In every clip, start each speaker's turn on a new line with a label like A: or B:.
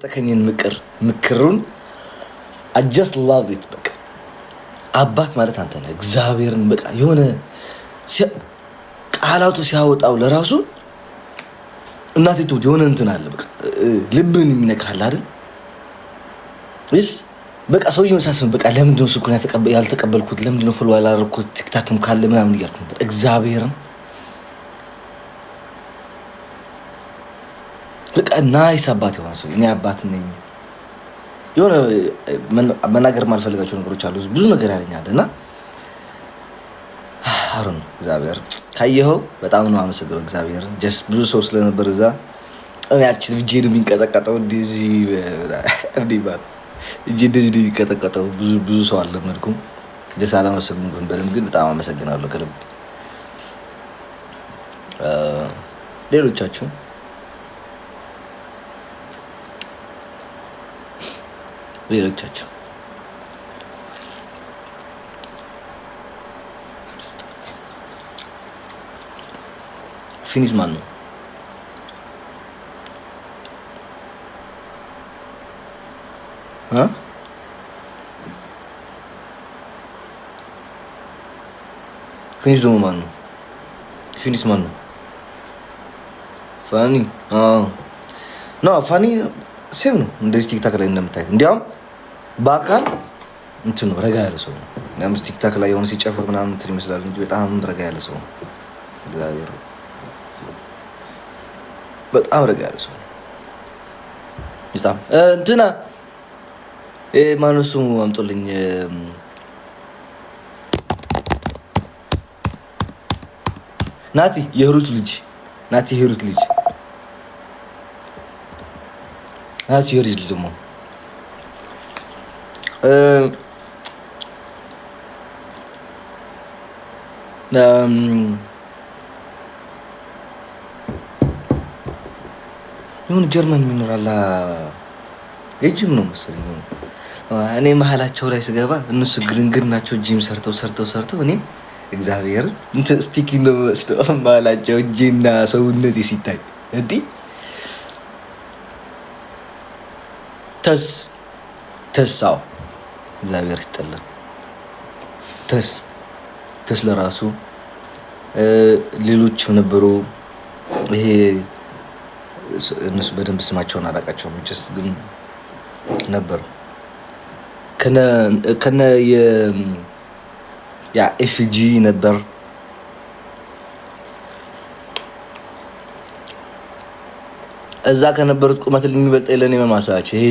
A: ተከኝን ምክሩን I just love it በቃ አባት ማለት አንተ ነህ እግዚአብሔርን በቃ የሆነ ቃላቱ ሲያወጣው ለራሱ እናቴ ትውት የሆነ እንትን አለ በቃ ልብን የሚነካል አይደል ወይስ በቃ ሰውየውን ሳስብ በቃ ለምንድን ነው ስልኩን ያልተቀበልኩት ለምንድን ነው ፎሎ ያላደረኩት ቲክታክም ካለ ምናምን እያልኩ ነበር እግዚአብሔርን በቃ ናይስ አባት የሆነ ሰው እኔ አባት ነኝ የሆነ መናገር ማልፈልጋቸው ነገሮች አሉ ብዙ ነገር ያለኛልና አሁን እግዚአብሔር ካየኸው በጣም ነው አመሰግነው እግዚአብሔር ጀስት ብዙ ሰው ስለነበር እዛ እኔ አልችል ብጄ ነው የሚንቀጠቀጠው እንደዚህ እንዲባል እጄ እንደዚህ የሚንቀጠቀጠው ብዙ ሰው አልለመድኩም ጀስት አላመሰግንኩም በደንብ ግን በጣም አመሰግናለሁ ከልብ ሌሎቻችሁ ፊኒስ ማን ነው ፊኒስ ደግሞ ማን ነው ፊኒስ ማን ነው ፋኒ ኖ ፋኒ ሴም ነው እንደዚህ ቲክታክ ላይ እንደምታዩት እንዲያውም በአካል እንትን ነው ረጋ ያለ ሰው ነው ለምስ ቲክታክ ላይ የሆነ ሲጨፍር ምናምን እንትን ይመስላል እንጂ በጣም ረጋ ያለ ሰው ነው እግዚአብሔር በጣም ረጋ ያለ ሰው ነው በጣም እንትና ማነው ስሙ አምጦልኝ ናቲ የሩት ልጅ ናቲ የሩት ልጅ ደግሞ የሆነ ጀርመን የሚኖራል የጂም ነው መሰለኝ እኔ መሀላቸው ላይ ስገባ እነሱ ግርንግር ናቸው ጂም ሰርተው እኔ እግዚአብሔር እንትን ስቲኪ ነው መስለው መሀላቸው እጄና ሰውነቴ ሲታይ እንዲህ ተሳው እግዚአብሔር ይስጥልን ተስ ለራሱ ሌሎችም ነበሩ ይሄ እነሱ በደንብ ስማቸውን አላውቃቸውም ግን ነበሩ ከነ ያ ኤፍጂ ነበር እዛ ከነበሩት ቁመት የሚበልጥ የለኔ መማሳች ይሄ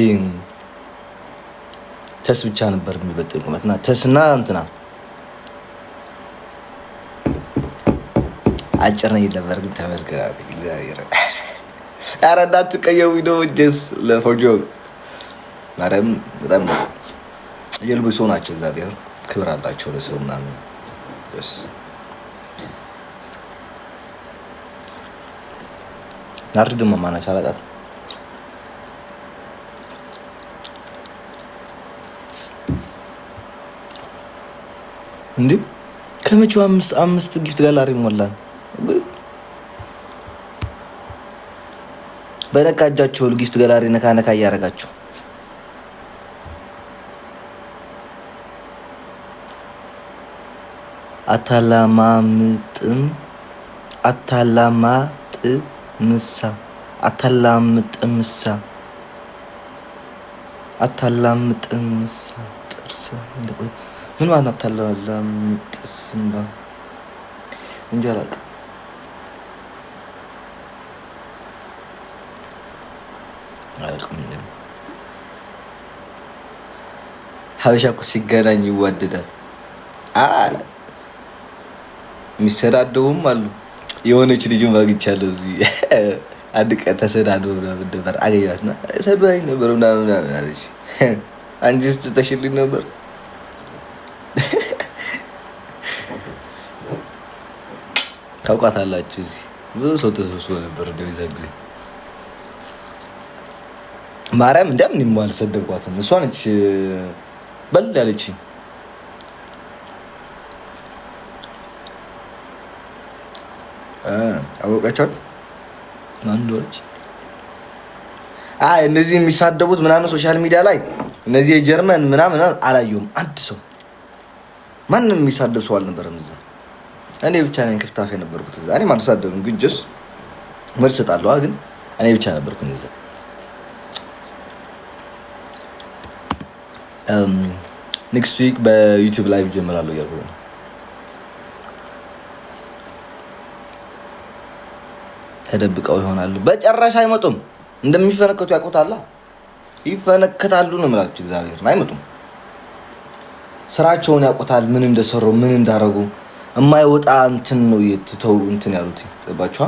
A: ተስ ብቻ ነበር የሚበልጥ ቁመትና ተስና እንትና አጭር ነኝ ነበር ግን ተመስገን እግዚአብሔር ኧረ እንዳትቀየሙኝ ነው ጀስ ለፎርጆ ማርያም በጣም የልቡ ሰው ናቸው እግዚአብሔር ክብር አላቸው ለሰው ምናምን ጀስ ናርድ ደግሞ ማናች አላውቃትም እንዴ ከመቼው አምስት ጊፍት ጋላሪ ሞላን በነካ እጃችሁ ጊፍት ጋላሪ ነካ እያደረጋችሁ አታላምጥምሳ ጥርስ እንደቆይ ምን ማለት አታላምጥስምባ እንጃ አላውቅም ሀበሻ እኮ ሲገናኝ ይዋደዳል የሚሰዳደቡም አሉ የሆነች ልጅም አግኝቻለሁ እዚህ አንድ ቀን ተሰዳድበው ምናምን ነበር አገኘኋትና ሰድባኝ ነበር ምናምን አለች አንቺስ ትተሽልኝ ነበር ታውቃታላችሁ እዚህ ብዙ ሰው ተሰብስቦ ነበር እንደው ይዛ ጊዜ ማርያም እንደምን ይሟል ሰደብኳትም እሷ ነች በል ያለችኝ አወቃቻት ማን እንደሆነች እነዚህ የሚሳደቡት ምናምን ሶሻል ሚዲያ ላይ እነዚህ የጀርመን ምናምን አላየሁም። አንድ ሰው ማንም የሚሳደብ ሰው አልነበረም እዛ። እኔ ብቻ ነኝ ክፍታፍ የነበርኩት እዛ። እኔም አልሳደብም፣ ግን ጀስ መልስ እሰጣለሁ። ግን እኔ ብቻ ነበርኩኝ እዛ። ኔክስት ዊክ በዩቲዩብ ላይቭ ጀምራለሁ እያልኩ ነው። ተደብቀው ይሆናሉ። በጨራሽ አይመጡም። እንደሚፈነከቱ ያውቁታላ። ይፈነከታሉ ነው የምላችሁ። እግዚአብሔርን አይመጡም። ስራቸውን ያውቁታል። ምን እንደሰሩ ምን እንዳረጉ የማይወጣ እንትን ነው የትተው እንትን ያሉት። ገባችኋ?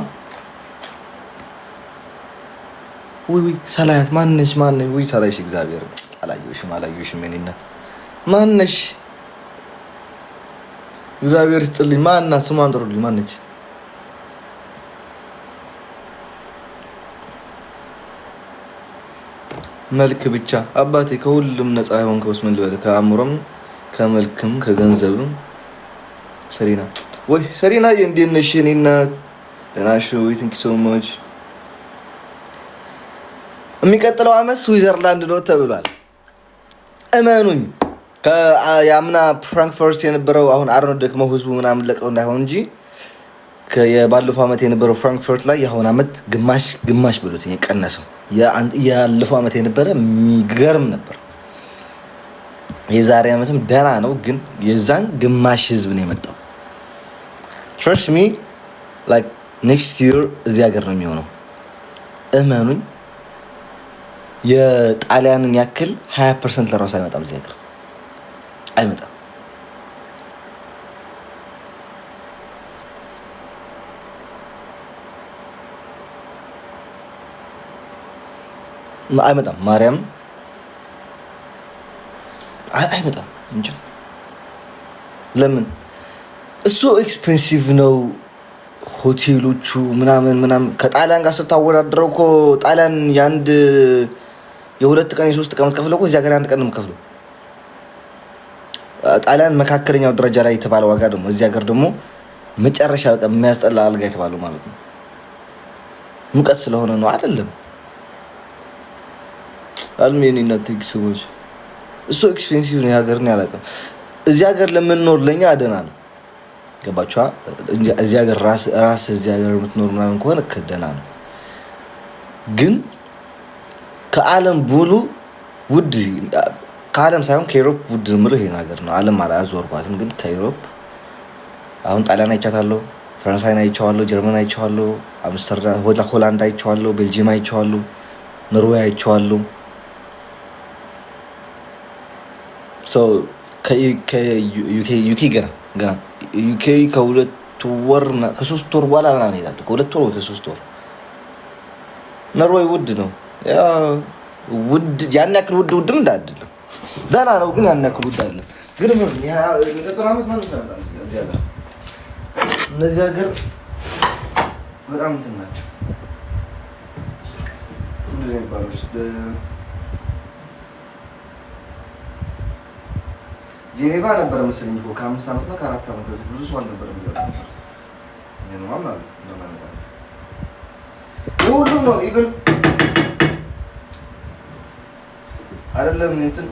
A: ውይ ሰላያት ማነሽ? ውይ ሰላይሽ እግዚአብሔር አላየሁሽም እኔና ማነሽ? እግዚአብሔር ይስጥልኝ። ማናት? ስሟን ጥሩልኝ። ማነች? መልክ ብቻ አባቴ ከሁሉም ነፃ የሆንከውስ ምን ልበል? ከአእምሮም ከመልክም ከገንዘብም። ሰሪና ወይ ሰሪና እንዴት ነሽ? እኔ እናት ደህና ነሽ ወይ? ቴንክ ዩ ሶ ማች። የሚቀጥለው ዓመት ስዊዘርላንድ ነው ተብሏል። እመኑኝ። የአምና ፍራንክፈርት የነበረው አሁን አርኖ ደክመው ህዝቡ ምናምን ለቀው እንዳይሆን እንጂ የባለፈው ዓመት የነበረው ፍራንክፈርት ላይ የአሁን ዓመት ግማሽ ብሎት የቀነሰው። ያለፈው ዓመት የነበረ የሚገርም ነበር። የዛሬ ዓመትም ደህና ነው፣ ግን የዛን ግማሽ ህዝብ ነው የመጣው። ትረስት ሚ ላይክ ኔክስት ይር እዚህ ሀገር ነው የሚሆነው። እመኑኝ። የጣሊያንን ያክል 20% ለራሱ አይመጣም እዚህ ሀገር አይመጣም። አይመጣም። ማርያም አይመጣም እንጂ ለምን? እሱ ኤክስፔንሲቭ ነው ሆቴሎቹ ምናምን። ከጣሊያን ጋር ስታወዳድረው እኮ ጣሊያን የሁለት ቀን የሶስት ቀን ከፍለው እኮ እዚህ ሀገር አንድ ቀን ነው የምከፍለው። ጣሊያን መካከለኛው ደረጃ ላይ የተባለ ዋጋ ደግሞ እዚህ ሀገር ደግሞ መጨረሻ በቃ የሚያስጠላ አልጋ የተባለው ማለት ነው። ሙቀት ስለሆነ ነው አይደለም። አልሜኒና ቴክስቦች እሱ ኤክስፔንሲቭ ነው። የሀገርን ያላቀም እዚህ ሀገር ለምንኖር ለኛ አደና ነው። ገባችኋ? እዚህ ሀገር ራስ እዚህ ሀገር የምትኖር ምናምን ከሆነ ከደና ነው። ግን ከዓለም ሙሉ ውድ ከዓለም ሳይሆን ከዩሮፕ ውድ ምሎ ይሄን ሀገር ነው። ዓለም አላዞርኳትም፣ ግን ከዩሮፕ አሁን ጣሊያን አይቻታለሁ፣ ፈረንሳይን አይቼዋለሁ፣ ጀርመን አይቼዋለሁ፣ አምስተርዳም ሆላንድ አይቼዋለሁ፣ ቤልጂየም አይቼዋለሁ፣ ኖርዌይ አይቼዋለሁ። ከዩኬ ገና ዩኬ ከሶስት ወር በኋላ ምናምን እሄዳለሁ። ከሁለት ወር ወይ ከሶስት ወር። ኖርዌይ ውድ ነው። ያን ያክል ውድም እንዳይደለም ደህና ነው፣ ግን ያን ያክል ውድ አይደለም። ግን እነዚህ ሀገር በጣም እንትን ናቸው። ጄኔቫ ነበረ መሰለኝ እኮ ከ5 ዓመት ነው ከ4 ዓመት በፊት ብዙ ሰው አልነበረም ይላል። የሁሉም ነው ኢቭን አይደለም እንትን